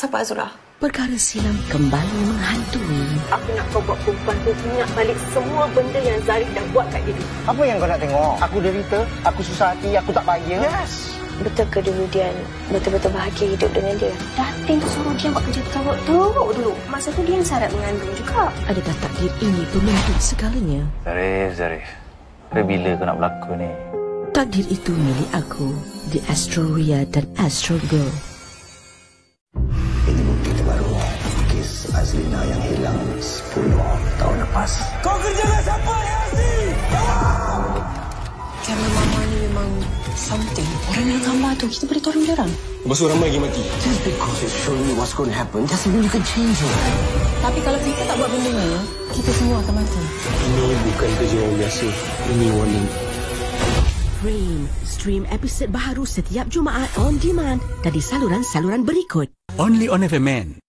Siapa Azura? Perkara silam kembali menghantui. Aku nak kau buat perempuan tu ingat balik semua benda yang Zarif dah buat kat dia. Apa yang kau nak tengok? Aku derita, aku susah hati, aku tak bahagia. Yes. Betul ke dulu Dian betul-betul bahagia hidup dengan dia? Datin tu suruh Dian buat kerja teruk dulu. Masa tu Dian syarat mengandung juga. Adakah takdir ini penentu segalanya? Zarif. Bila kau nak berlakon ni? Takdir itu milik aku. The Astro Ria dan Astro Girl. Ini bukti terbaru kes Azlina yang hilang 10 tahun lepas. Kau kerja dengan siapa ya Azli? Kamera mama ni memang something. Orang yang gambar tu, kita boleh tolong dia orang. Lepas tu ramai lagi mati. Just because it's showing you what's going to happen doesn't mean you can change it. Tapi kalau kita tak buat benda ni, kita semua akan mati. Ini bukan kerja yang biasa. Ini warning. Frame. Stream episod baharu setiap Jumaat on demand dari saluran-saluran berikut. Only on FMN.